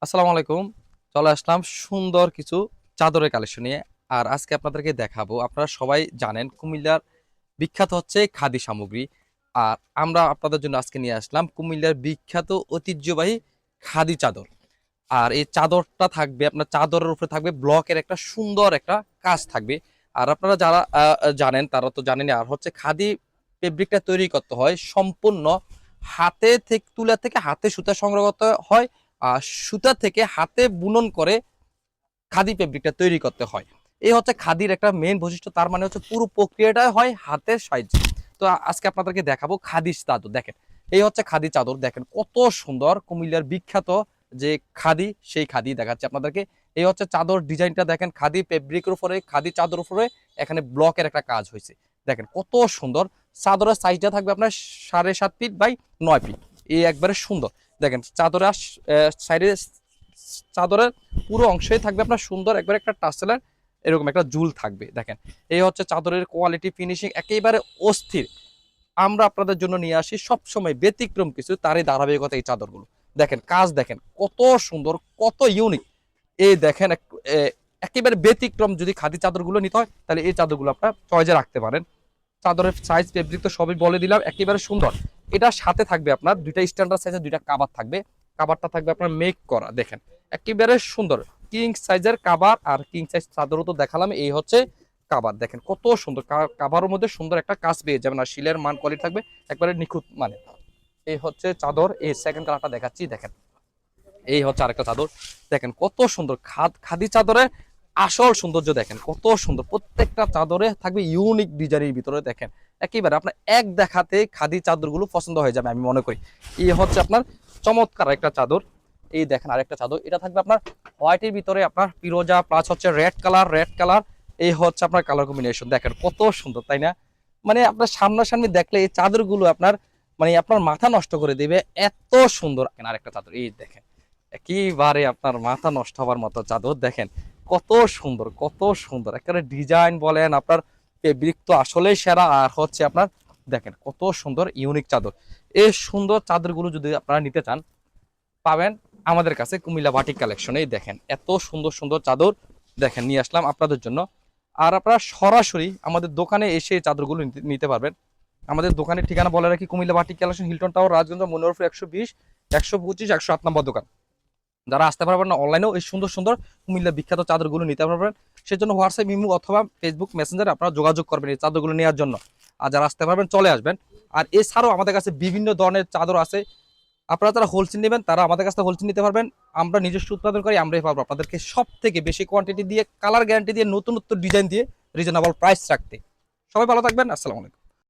আসসালামু আলাইকুম। চলে আসলাম সুন্দর কিছু চাদরের কালেকশন নিয়ে। আর আজকে আপনাদেরকে দেখাবো, আপনারা সবাই জানেন কুমিল্লার বিখ্যাত হচ্ছে খাদি সামগ্রী। আর আমরা আপনাদের জন্য আজকে নিয়ে আসলাম কুমিল্লার বিখ্যাত ঐতিহ্যবাহী খাদি চাদর। আর এই চাদরটা থাকবে, আপনার চাদরের উপরে থাকবে ব্লকের একটা সুন্দর একটা কাজ থাকবে। আর আপনারা যারা জানেন তারা তো জানেনই। আর হচ্ছে খাদি ফেব্রিকটা তৈরি করতে হয় সম্পূর্ণ হাতে থেকে, তুলা থেকে হাতে সুতা সংগ্রহ করতে হয়। আর সুতা থেকে হাতে বুনন করে খাদি ফেব্রিকটা তৈরি করতে হয়। এই হচ্ছে খাদির একটা মেইন বৈশিষ্ট্য। তার মানে হচ্ছে পুরো প্রক্রিয়াটা হয় হাতের সাহায্যে। তো আজকে আপনাদেরকে দেখাবো খাদি চাদর। দেখেন, এই হচ্ছে খাদি চাদর। দেখেন কত সুন্দর, কুমিল্লার বিখ্যাত যে খাদি, সেই খাদি দেখাচ্ছে আপনাদেরকে। এই হচ্ছে চাদর ডিজাইনটা দেখেন, খাদি ফেব্রিকের উপরে, খাদি চাদর উপরে এখানে ব্লকের একটা কাজ হয়েছে। দেখেন কত সুন্দর। চাদরের সাইজটা থাকবে আপনার 7.5 ফিট বাই 9 ফিট। এই একবারে সুন্দর। দেখেন চাদরের সাইডে, চাদরের পুরো অংশই থাকবে আপনার সুন্দর একবার একটা টাসেলের এরকম একটা জুল থাকবে। দেখেন এই হচ্ছে চাদরের কোয়ালিটি, ফিনিশিং একেবারে অস্থির। আমরা আপনাদের জন্য নিয়ে আসি সবসময় ব্যতিক্রম কিছু, তারই ধারাবাহিকতা এই চাদরগুলো। দেখেন কাজ, দেখেন কত সুন্দর, কত ইউনিক। এই দেখেন একেবারে ব্যতিক্রম। যদি খাদি চাদরগুলো নিতে হয় তাহলে এই চাদরগুলো আপনার চয়েসে রাখতে পারেন। চাদরের সাইজ ফেব্রিক তো সবই বলে দিলাম, একেবারে সুন্দর। এটার সাথে থাকবে আপনার দুইটা স্ট্যান্ডার্ড সাইজের দুইটা কাভার থাকবে। কাভারটা থাকবে আপনার মেক করা। দেখেন একেবারে সুন্দর কিং সাইজের কাভার। আর কিং সাইজ চাদরও তো দেখালাম, এই হচ্ছে কাভার। দেখেন কত সুন্দর, কাভারের মধ্যে সুন্দর একটা কাজ পেয়ে যাবেন। আর শিলের মান কোয়ালিটি থাকবে একবারে নিখুঁত মানে। এই হচ্ছে চাদর। এই সেকেন্ড কালারটা দেখাচ্ছি। দেখেন এই হচ্ছে আরেকটা চাদর। দেখেন কত সুন্দর, খাদি চাদরের আসল সৌন্দর্য দেখেন কত সুন্দর। প্রত্যেকটা চাদরে থাকবে ইউনিক ডিজাইনের ভিতরে। দেখেন একেবারে আপনার এক দেখাতে খাদি চাদরগুলো পছন্দ হয়ে যাবে আমি মনে করি। এই হচ্ছে আপনার চমৎকার একটা চাদর। এই দেখেন আরেকটা চাদর, এটা থাকবে আপনার হোয়াইটের ভিতরে আপনার পিরোজা প্লাস হচ্ছে রেড কালার। এই হচ্ছে আপনার কালার কম্বিনেশন। দেখেন কত সুন্দর, তাই না? মানে আপনার সামনাসামনি দেখলে এই চাদরগুলো আপনার মানে আপনার মাথা নষ্ট করে দিবে, এত সুন্দর। আরেকটা চাদর, এই দেখেন একেবারে আপনার মাথা নষ্ট হওয়ার মতো চাদর। দেখেন কত সুন্দর, কত সুন্দর একেবারে ডিজাইন বলেন, আপনার ফেব্রিক তো আসলেই সেরা। আর হচ্ছে আপনার দেখেন কত সুন্দর ইউনিক চাদর। এই সুন্দর চাদরগুলো যদি আপনারা নিতে চান পাবেন আমাদের কাছে কুমিল্লা বাটিক কালেকশনে। দেখেন এত সুন্দর সুন্দর চাদর দেখেন নিয়ে আসলাম আপনাদের জন্য। আর আপনারা সরাসরি আমাদের দোকানে এসে এই চাদরগুলো নিতে পারবেন। আমাদের দোকানের ঠিকানা বলে রাখি, Comilla batik collection, Hilton tower, Rajganj, Manoharpur 120, 125, 108 নম্বর দোকান। যারা আসতে পারবেন না, অনলাইনেও এই সুন্দর সুন্দর কুমিল্লা বিখ্যাত চাদরগুলো নিতে পারবেন। সেজন্য হোয়াটসঅ্যাপ, ইমো অথবা ফেসবুক মেসেঞ্জারে আপনারা যোগাযোগ করবেন এই চাদরগুলো নেওয়ার জন্য। আর যারা আসতে পারবেন চলে আসবেন। আর এছাড়াও আমাদের কাছে বিভিন্ন ধরনের চাদর আছে। আপনারা যারা হোলসেল নেবেন তারা আমাদের কাছে হোলসেল নিতে পারবেন। আমরা নিজস্ব উৎপাদন করি, আমরাই পারবো আপনাদেরকে সব থেকে বেশি কোয়ান্টিটি দিয়ে, কালার গ্যারান্টি দিয়ে, নতুন নতুন ডিজাইন দিয়ে রিজনেবল প্রাইস রাখতে। সবাই ভালো থাকবেন। আসসালামু আলাইকুম।